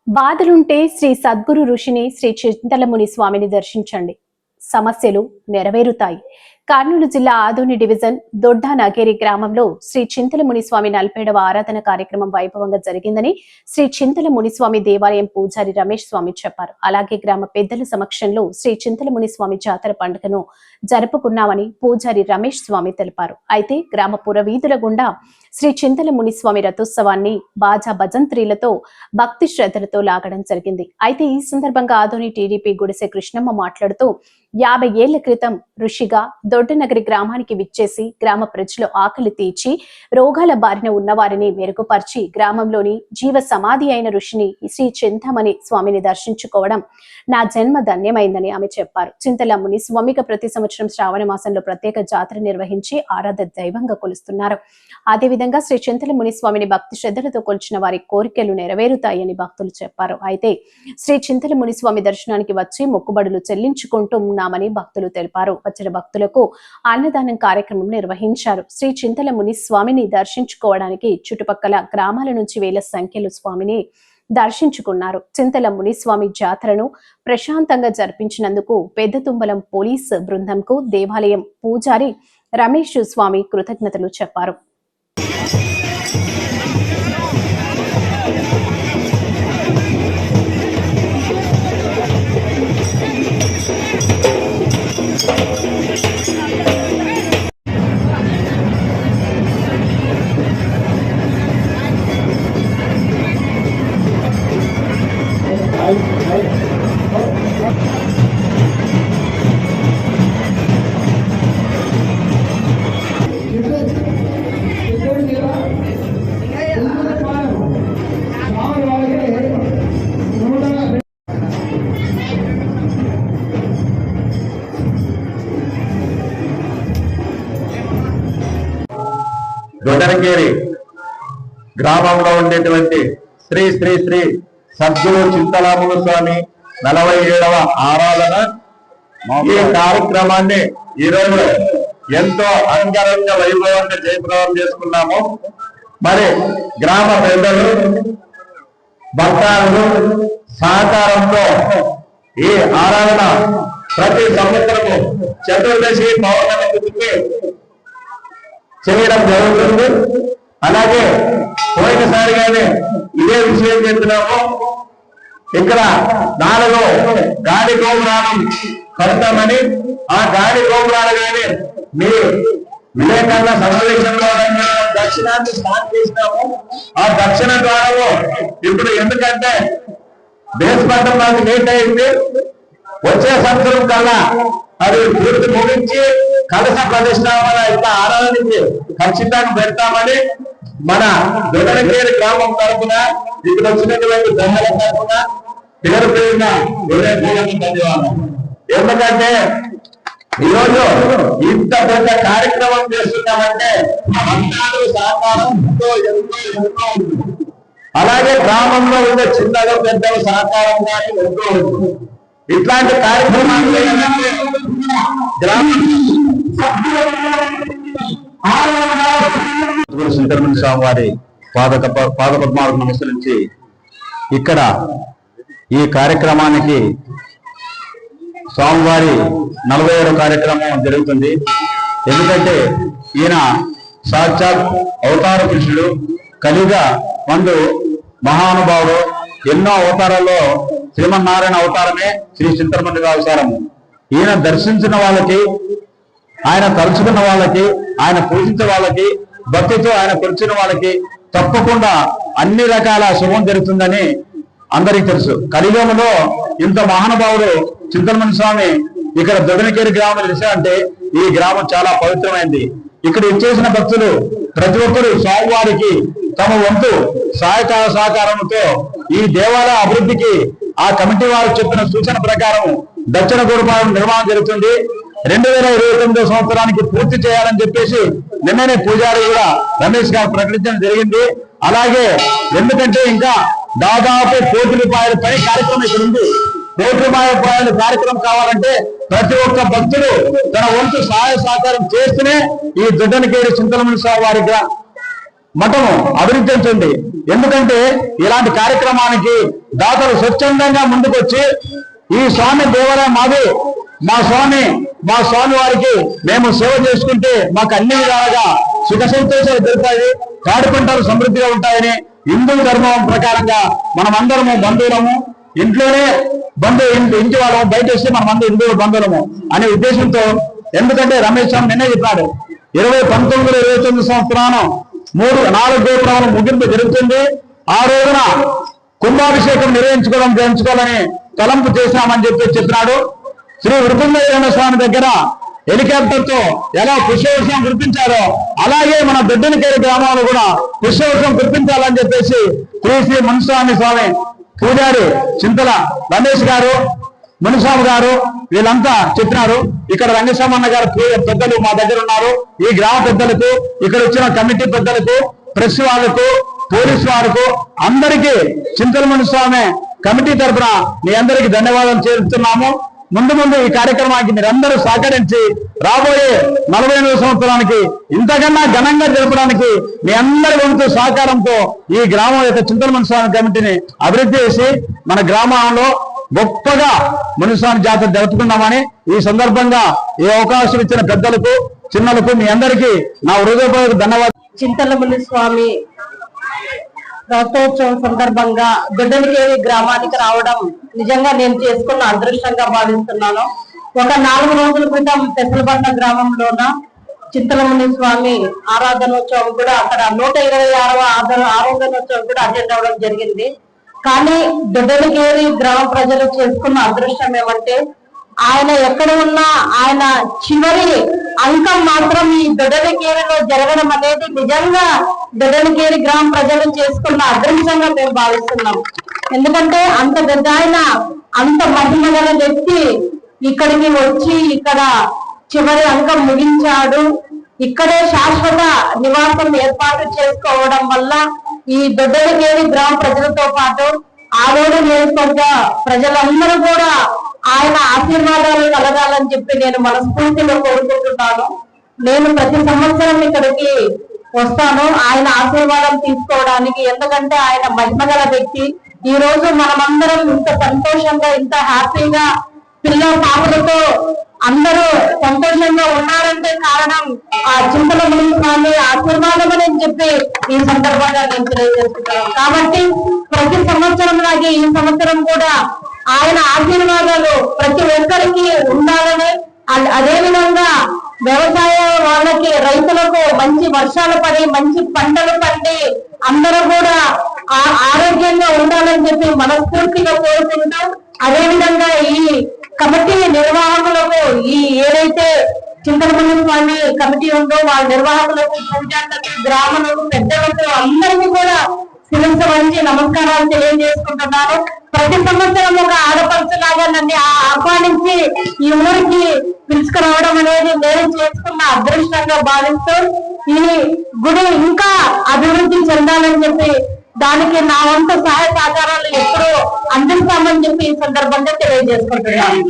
బాధలుంటే శ్రీ సద్గురు ఋషిని శ్రీ చింతలముని స్వామిని దర్శించండి. సమస్యలు నెరవేరుతాయి. కర్నూలు జిల్లా ఆదోని డివిజన్ దొడ్డా నగేరి గ్రామంలో శ్రీ చింతల మునిస్వామి 47వ ఆరాధన కార్యక్రమం వైభవంగా జరిగిందని శ్రీ చింతల మునిస్వామి దేవాలయం పూజారి రమేష్ స్వామి చెప్పారు. అలాగే గ్రామ పెద్దల సమక్షంలో శ్రీ చింతల మునిస్వామి జాతర పండుగను జరుపుకున్నామని పూజారి రమేష్ స్వామి తెలిపారు. అయితే గ్రామ పురవీధుల గుండా శ్రీ చింతల మునిస్వామి రథోత్సవాన్ని బాజా భజంత్రీలతో భక్తి శ్రద్ధలతో లాగడం జరిగింది. అయితే ఈ సందర్భంగా ఆదోని టీడీపీ గుడిసె కృష్ణమ్మ మాట్లాడుతూ 50 ఏళ్ల క్రితం ఋషిగా దొడ్డనగరి గ్రామానికి విచ్చేసి గ్రామ ప్రజలు ఆకలి తీర్చి రోగాల బారిన ఉన్నవారిని మెరుగుపరిచి గ్రామంలోని జీవ సమాధి అయిన ఋషిని శ్రీ చింతమణి స్వామిని దర్శించుకోవడం నా జన్మ ధన్యమైందని ఆమె చెప్పారు. చింతల ముని స్వామిగా ప్రతి సంవత్సరం శ్రావణ మాసంలో ప్రత్యేక జాతర నిర్వహించి ఆరాధ దైవంగా కొలుస్తున్నారు. అదేవిధంగా శ్రీ చింతల ముని స్వామిని భక్తి శ్రద్ధలతో కొలిచిన వారి కోరికలు నెరవేరుతాయని భక్తులు చెప్పారు. అయితే శ్రీ చింతల ముని స్వామి దర్శనానికి వచ్చి మొక్కుబడులు చెల్లించుకుంటూ ఉన్నామని భక్తులు తెలిపారు. వచ్చిన భక్తులకు అన్నదానం కార్యక్రమం నిర్వహించారు. శ్రీ చింతల ముని స్వామిని దర్శించుకోవడానికి చుట్టుపక్కల గ్రామాల నుంచి వేల సంఖ్యలో స్వామిని దర్శించుకున్నారు. చింతల ముని స్వామి జాతరను ప్రశాంతంగా జరిపించినందుకు పెద్ద తుంబలం పోలీస్ బృందంకు దేవాలయం పూజారి రమేష్ స్వామి కృతజ్ఞతలు చెప్పారు. దొడ్డనగేరి గ్రామంలో ఉండేటువంటి శ్రీ శ్రీ శ్రీ సద్గురు చింతలముని స్వామి 47వ ఆరాధన ఈ కార్యక్రమాన్ని ఈరోజు ఎంతో అంగరంగ వైభవంగా జయప్రదం చేసుకున్నాము. మరి గ్రామ పెద్దలు భక్తాలు సహకారంతో ఈ ఆరాధన ప్రతి సంవత్సరము చతుర్దశి పౌర్ణమి తిథికి చేయడం జరుగుతుంది. అలాగే పోయినసారిగానే ఇదే విషయం చెప్తున్నాము. ఇక్కడ 4 గాలి గోపురాలు కడతామని, ఆ గాలి గోపురాలు కానీ మీ వివేకానంద సమావేశంలో దక్షిణాన్ని స్టార్ట్ చేసినాము. ఆ దక్షిణ ద్వారము ఇప్పుడు ఎందుకంటే బేస్ పట్టడం నాకు లేట్ అయింది, వచ్చే సంవత్సరం కల్లా అది పూర్తి ముగించి కలస ప్రతిష్టాపన ఇట్లా ఆరాధనకి ఖచ్చితంగా పెడతామని మన దొడ్డనగేరి గ్రామం తరఫున ఇక్కడ వచ్చినటువంటి దొంగల తరఫున పేరు పేరున ధన్యవాదాలు. ఎందుకంటే ఈరోజు ఇంత పెద్ద కార్యక్రమం చేస్తున్నామంటే అందరూ సహకారంతో ఎంతో ఉంటుంది. అలాగే గ్రామంలో ఉండే చిన్నగా పెద్దల సహకారం కానీ ఎంతో ఉంటుంది. ఇట్లాంటి కార్యక్రమాలు చింతలముని స్వామి వారి పాదపద్మాలకు నమస్కరించి ఇక్కడ ఈ కార్యక్రమానికి స్వామివారి 47వ కార్యక్రమం జరుగుతుంది. ఎందుకంటే ఈయన సాక్షాత్ అవతార పురుషుడు, కలియుగ మందు మహానుభావుడు. ఎన్నో అవతారాల్లో శ్రీమన్నారాయణ అవతారమే శ్రీ చింతలముని అవతారము. ఈయన దర్శించిన వాళ్ళకి, ఆయన తలుచుకున్న వాళ్ళకి, ఆయన పూజించే వాళ్ళకి, భక్తితో ఆయన కొలిచిన వాళ్ళకి తప్పకుండా అన్ని రకాల శుభం జరుగుతుందని అందరికీ తెలుసు. కలియుగంలో ఇంత మహానుభావుడు చింతలముని స్వామి ఇక్కడ దొడ్డనగేరి గ్రామం అంటే ఈ గ్రామం చాలా పవిత్రమైంది. ఇక్కడ ఇచ్చేసిన భక్తులు ప్రతి ఒక్కరు స్వామివారికి తమ వంతు సహకారంతో ఈ దేవాలయ అభివృద్ధికి ఆ కమిటీ వారు చెప్పిన సూచన ప్రకారం దక్షిణ గోపురం నిర్మాణం జరుగుతుంది. 2029 సంవత్సరానికి పూర్తి చేయాలని చెప్పేసి నిన్ననే పూజారి కూడా రమేష్ గారు ప్రకటించడం జరిగింది. అలాగే ఎందుకంటే ఇంకా దాదాపు ₹1,00,00,000 పై కార్యక్రమం ఇక్కడ ఉంది. ₹1,00,00,000 కార్యక్రమం కావాలంటే ప్రతి ఒక్క భక్తుడు తన వంతు సహాయ సహకారం చేస్తేనే ఈ దొడ్డనగేరి చింతలముని స్వామి వారి మఠము అభివృద్ధి చెందుతుంది. ఎందుకంటే ఇలాంటి కార్యక్రమానికి దాతలు స్వచ్ఛందంగా ముందుకొచ్చి ఈ స్వామి దేవాలయం మాది, మా స్వామి వారికి మేము సేవ చేసుకుంటే మాకు అన్ని విధాలుగా సుఖ సంతోషాలు దొరుకుతాయి, పాడి పంటలు సమృద్ధిగా ఉంటాయని హిందూ ధర్మం ప్రకారంగా మనమందరము బంధువులము, ఇంట్లోనే ఇంటి వాళ్ళము, బయట వస్తే మనమందరం హిందూ బంధువులము అనే ఉద్దేశంతో. ఎందుకంటే రమేష్ స్వామి నిన్నే చెప్పాడు 2019 సంవత్సరాలు 4 గోపురాలు ముగింపు జరుగుతుంది. ఆ రోజున కుంభాభిషేకం నిర్వహించుకోవాలని తలంపు చేశామని చెప్పినాడు. శ్రీ వృకుందేశ్వర స్వామి దగ్గర హెలికాప్టర్ తో ఎలా పుష్పవర్షం కురిపించారో అలాగే మన దొడ్డనికేరి గ్రామాలు కూడా పుష్పవర్షం కురిపించాలని చెప్పేసి శ్రీ మునిస్వామి స్వామి పూజారి చింతల రమేష్ గారు, మునిస్వామి గారు వీళ్ళంతా చెప్పినారు. ఇక్కడ రంగస్వామన్న గారు పెద్దలు మా దగ్గర ఉన్నారు. ఈ గ్రామ పెద్దలకు, ఇక్కడ వచ్చిన కమిటీ పెద్దలకు, ప్రెస్ వాళ్లకు, పోలీసు వారికి అందరికీ చింతల మునిస్వామి కమిటీ తరఫున మీ అందరికీ ధన్యవాదాలు చేస్తున్నాము. ముందు ఈ కార్యక్రమానికి మీరందరూ సహకరించి రాబోయే 48 సంవత్సరానికి ఇంతకన్నా ఘనంగా జరపడానికి మీ అందరి వంతు సహకారంతో ఈ గ్రామం యొక్క చింతల మునిస్వామి కమిటీని అభివృద్ధి చేసి మన గ్రామంలో గొప్పగా మునిస్వామి జాతర జరుపుకుందామని ఈ సందర్భంగా ఈ అవకాశం ఇచ్చిన పెద్దలకు, చిన్నలకు మీ అందరికీ నా హృదయపూర్వక ధన్యవాదాలు. చింతల మునిస్వామి రథోత్సవం సందర్భంగా దొడ్డనికేరి గ్రామానికి రావడం నిజంగా నేను చేసుకున్న అదృష్టంగా భావిస్తున్నాను. ఒక 4 రోజుల క్రితం పెసలబండ గ్రామంలోన చింతల మునిస్వామి ఆరాధనోత్సవం కూడా, అక్కడ 126వ ఆరాధనోత్సవం కూడా అటెండ్ అవ్వడం జరిగింది. కానీ దొడ్డనికేరి గ్రామ ప్రజలు చేసుకున్న అదృష్టం ఏమంటే ఆయన ఎక్కడ ఉన్నా ఆయన చివరి అంకం మాత్రం ఈ దొడ్డనికేరిలో జరగడం అనేది నిజంగా దొడ్డనికేరి గ్రామ ప్రజలు చేసుకున్న అదృష్టంగా మేము భావిస్తున్నాం. ఎందుకంటే అంత పెద్ద ఆయన, అంత మహిమ గల వ్యక్తి ఇక్కడికి వచ్చి ఇక్కడ చివరి అంకం ముగించాడు. ఇక్కడే శాశ్వత నివాసం ఏర్పాటు చేసుకోవడం వల్ల ఈ దొడ్డనికేరి గ్రామ ప్రజలతో పాటు ఆరోడు నియోజకవర్గ ప్రజలందరూ కూడా ఆయన ఆశీర్వాదాలు కలగాలని చెప్పి నేను మనస్ఫూర్తిగా కోరుకుంటున్నాను. నేను ప్రతి సంవత్సరం ఇక్కడికి వస్తాను ఆయన ఆశీర్వాదం తీసుకోవడానికి. ఎందుకంటే ఆయన మహిమగల వ్యక్తి. ఈ రోజు మనమందరం ఇంత సంతోషంగా, ఇంత హ్యాపీగా పిల్ల పాపలతో అందరూ సంతోషంగా ఉన్నారంటే కారణం ఆ చింతల మునిస్వామి ఆశీర్వాదం అని చెప్పి ఈ సందర్భంగా నేను తెలియజేస్తున్నాను. కాబట్టి ప్రతి సంవత్సరం లాగే ఈ సంవత్సరం కూడా ఆయన ఆశీర్వాదాలు ప్రతి ఒక్కరికి ఉండాలని, అదే విధంగా వ్యవసాయ వాళ్ళకి, రైతులకు మంచి వర్షాలు పడి మంచి పంటలు పండి అందరూ కూడా ఆరోగ్యంగా ఉండాలని చెప్పి మనస్ఫూర్తిగా కోరుకుంటూ, అదే విధంగా ఈ కమిటీ నిర్వాహకులకు, ఈ ఏదైతే చింతల మునిస్వామి కమిటీ ఉందో వాళ్ళ నిర్వాహకులకు, పూజారులకు, గ్రామాలకు, పెద్దలకు అందరికీ కూడా శిరస్సు వంచి నమస్కారాలు తెలియజేసుకుంటున్నాను. ప్రతి సంవత్సరం ఒక ఆడపడుచులాగా నన్ను ఆహ్వానించి ఈ ఊరికి పిలుచుకురావడం అనేది నేను చేసుకున్న అదృష్టంగా భావిస్తూ ఈ గుడి ఇంకా అభివృద్ధి చెందాలని చెప్పి దానికి నా వంతు సహాయ సహకారాలు ఎప్పుడూ అందిస్తామని చెప్పి ఈ సందర్భంగా తెలియజేసుకుంటున్నాను.